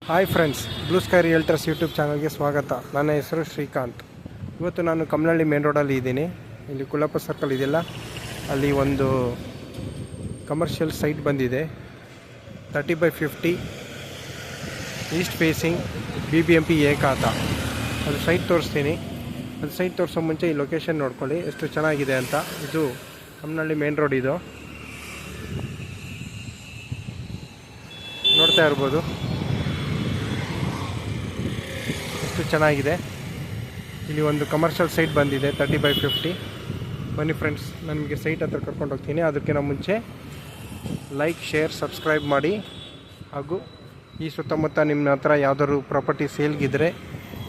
Hi friends, blue sky realtors YouTube ಚಾನಲ್ಗೆ ಸ್ವಾಗತ. ನನ್ನ ಹೆಸರು ಶ್ರೀಕಾಂತ್. ಇವತ್ತು ನಾನು ಕಮಲಹಳ್ಳಿ ಮೇನ್ ರೋಡಲ್ಲಿ ಇದ್ದೀನಿ. ಇಲ್ಲಿ ಕುಳ್ಳಪ್ಪ ಸರ್ಕಲ್ ಇದೆಯಲ್ಲ, ಅಲ್ಲಿ ಒಂದು ಕಮರ್ಷಿಯಲ್ ಸೈಟ್ ಬಂದಿದೆ. 30/50 ಈಸ್ಟ್ ಫೇಸಿಂಗ್ BBMP ಏಕಾತ. ಅದು ಸೈಟ್ ತೋರಿಸ್ತೀನಿ. ಅದು ಸೈಟ್ ತೋರಿಸೋ ಮುಂಚೆ ಈ ಲೊಕೇಶನ್ ನೋಡ್ಕೊಳ್ಳಿ ಎಷ್ಟು ಚೆನ್ನಾಗಿದೆ ಅಂತ. ಇದು ಕಮಲಹಳ್ಳಿ ಮೇನ್ ರೋಡ್, ಇದು ನೋಡ್ತಾ ಇರ್ಬೋದು ಎಷ್ಟು ಚೆನ್ನಾಗಿದೆ. ಇಲ್ಲಿ ಒಂದು ಕಮರ್ಷಿಯಲ್ ಸೈಟ್ ಬಂದಿದೆ 30/50. ಬನ್ನಿ ಫ್ರೆಂಡ್ಸ್, ನಾನು ನಿಮಗೆ ಸೈಟ್ ಹತ್ರ ಕರ್ಕೊಂಡು ಹೋಗ್ತೀನಿ. ಅದಕ್ಕಿಂತ ಮುಂಚೆ ಲೈಕ್, ಶೇರ್, ಸಬ್ಸ್ಕ್ರೈಬ್ ಮಾಡಿ. ಹಾಗೂ ಈ ಸುತ್ತಮುತ್ತ ನಿಮ್ಮ ಹತ್ರ ಯಾವುದಾದ್ರು ಪ್ರಾಪರ್ಟಿ ಸೇಲ್ಗಿದ್ರೆ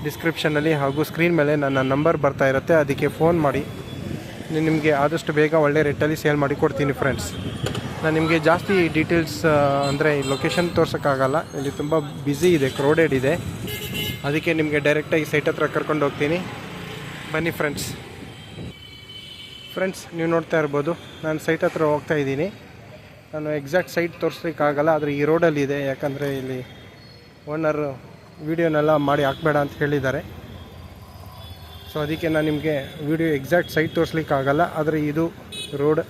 ಡಿಸ್ಕ್ರಿಪ್ಷನಲ್ಲಿ ಹಾಗೂ ಸ್ಕ್ರೀನ್ ಮೇಲೆ ನನ್ನ ನಂಬರ್ ಬರ್ತಾ ಇರುತ್ತೆ, ಅದಕ್ಕೆ ಫೋನ್ ಮಾಡಿ. ನಿಮಗೆ ಆದಷ್ಟು ಬೇಗ ಒಳ್ಳೆ ರೇಟಲ್ಲಿ ಸೇಲ್ ಮಾಡಿ ಕೊಡ್ತೀನಿ ಫ್ರೆಂಡ್ಸ್. ನಾನು ನಿಮಗೆ ಜಾಸ್ತಿ ಡೀಟೇಲ್ಸ್ ಅಂದರೆ ಲೊಕೇಶನ್ ತೋರ್ಸೋಕ್ಕಾಗಲ್ಲ, ಇಲ್ಲಿ ತುಂಬ ಬ್ಯುಸಿ ಇದೆ, ಕ್ರೌಡೆಡ್ ಇದೆ. ಅದಕ್ಕೆ ನಿಮಗೆ ಡೈರೆಕ್ಟಾಗಿ ಸೈಟ್ ಹತ್ರ ಕರ್ಕೊಂಡು ಹೋಗ್ತೀನಿ. ಬನ್ನಿ ಫ್ರೆಂಡ್ಸ್. ನೀವು ನೋಡ್ತಾ ಇರ್ಬೋದು, ನಾನು ಸೈಟ್ ಹತ್ರ ಹೋಗ್ತಾ ಇದ್ದೀನಿ. ನಾನು ಎಕ್ಸಾಕ್ಟ್ ಸೈಟ್ ತೋರಿಸ್ಲಿಕ್ಕಾಗಲ್ಲ, ಆದರೆ ಈ ರೋಡಲ್ಲಿ ಇದೆ. ಯಾಕಂದರೆ ಇಲ್ಲಿ ಓನರ್ ವೀಡಿಯೋನೆಲ್ಲ ಮಾಡಿ ಹಾಕಬೇಡ ಅಂತ ಹೇಳಿದ್ದಾರೆ. ಸೊ ಅದಕ್ಕೆ ನಾನು ನಿಮಗೆ ವೀಡಿಯೋ ಎಕ್ಸಾಕ್ಟ್ ಸೈಟ್ ತೋರಿಸ್ಲಿಕ್ಕಾಗಲ್ಲ. ಆದರೆ ಇದು ರೋಡ್,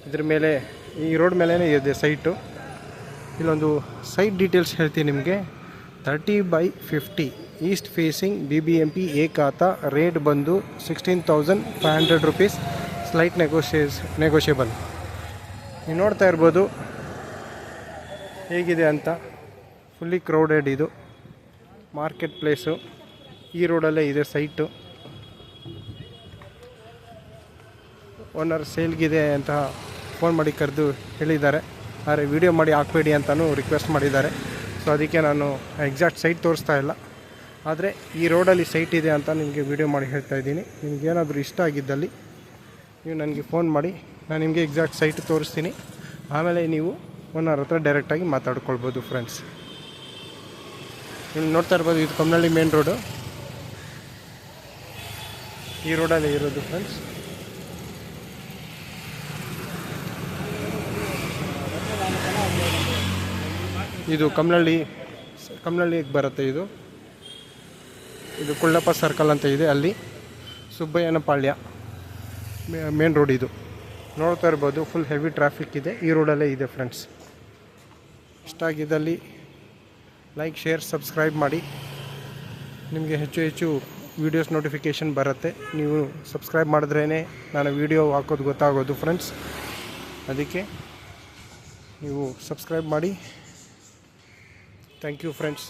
ಇದ್ರ ಮೇಲೆ, ಈ ರೋಡ್ ಮೇಲೇ ಇದೆ ಸೈಟು. ಇಲ್ಲೊಂದು ಸೈಟ್ ಡೀಟೇಲ್ಸ್ ಹೇಳ್ತೀನಿ ನಿಮಗೆ. 30/50 ಈಸ್ಟ್ ಫೇಸಿಂಗ್ BBMP ಏಕಾತ. ರೇಟ್ ಬಂದು 16,500 rupees. Slight negotiable. ನೀವು ನೋಡ್ತಾ ಇರ್ಬೋದು ಹೇಗಿದೆ ಅಂತ. ಫುಲ್ಲಿ ಕ್ರೌಡೆಡ್, ಇದು ಮಾರ್ಕೆಟ್ ಪ್ಲೇಸು. ಈ ರೋಡಲ್ಲೇ ಇದೆ ಸೈಟು. ಓನರ್ ಸೇಲ್ಗಿದೆ ಅಂತ ಫೋನ್ ಮಾಡಿ ಕರೆದು ಹೇಳಿದ್ದಾರೆ. ಆದರೆ ವಿಡಿಯೋ ಮಾಡಿ ಹಾಕಬೇಡಿ ಅಂತಲೂ ರಿಕ್ವೆಸ್ಟ್ ಮಾಡಿದ್ದಾರೆ. ಸೊ ಅದಕ್ಕೆ ನಾನು ಎಕ್ಸಾಕ್ಟ್ ಸೈಟ್ ತೋರಿಸ್ತಾ ಇಲ್ಲ, ಆದರೆ ಈ ರೋಡಲ್ಲಿ ಸೈಟ್ ಇದೆ ಅಂತ ನಿಮಗೆ ವಿಡಿಯೋ ಮಾಡಿ ಹೇಳ್ತಾ ಇದ್ದೀನಿ. ನಿಮಗೇನಾದರೂ ಇಷ್ಟ ಆಗಿದ್ದಲ್ಲಿ ನೀವು ನನಗೆ ಫೋನ್ ಮಾಡಿ, ನಾನು ನಿಮಗೆ ಎಕ್ಸಾಕ್ಟ್ ಸೈಟ್ ತೋರಿಸ್ತೀನಿ. ಆಮೇಲೆ ನೀವು ಓನರ್ ಹತ್ರ ಡೈರೆಕ್ಟಾಗಿ ಮಾತಾಡ್ಕೊಳ್ಬೋದು ಫ್ರೆಂಡ್ಸ್. ನೀವು ನೋಡ್ತಾ ಇರ್ಬೋದು, ಇದು ಕಮಲಹಳ್ಳಿ ಮೇನ್ ರೋಡು. ಈ ರೋಡಲ್ಲಿ ಇರೋದು ಫ್ರೆಂಡ್ಸ್. ಇದು ಕಮಲಹಳ್ಳಿಗೆ ಬರುತ್ತೆ. ಇದು ಕುಳ್ಳಪ್ಪ ಸರ್ಕಲ್ ಅಂತ ಇದೆ, ಅಲ್ಲಿ ಸುಬ್ಬಯ್ಯನ ಪಾಳ್ಯ ಮೇನ್ ರೋಡ್. ಇದು ನೋಡ್ತಾ ಇರ್ಬೋದು, ಫುಲ್ ಹೆವಿ ಟ್ರಾಫಿಕ್ ಇದೆ. ಈ ರೋಡಲ್ಲೇ ಇದೆ ಫ್ರೆಂಡ್ಸ್. ಇಷ್ಟ ಆಗಿದ್ದಲ್ಲಿ ಲೈಕ್, ಶೇರ್, ಸಬ್ಸ್ಕ್ರೈಬ್ ಮಾಡಿ. ನಿಮಗೆ ಹೆಚ್ಚು ವೀಡಿಯೋಸ್ ನೋಟಿಫಿಕೇಷನ್ ಬರುತ್ತೆ. ನೀವು ಸಬ್ಸ್ಕ್ರೈಬ್ ಮಾಡಿದ್ರೇ ನಾನು ವೀಡಿಯೋ ಹಾಕೋದು ಗೊತ್ತಾಗೋದು ಫ್ರೆಂಡ್ಸ್. ಅದಕ್ಕೆ ನೀವು ಸಬ್ಸ್ಕ್ರೈಬ್ ಮಾಡಿ. Thank you friends.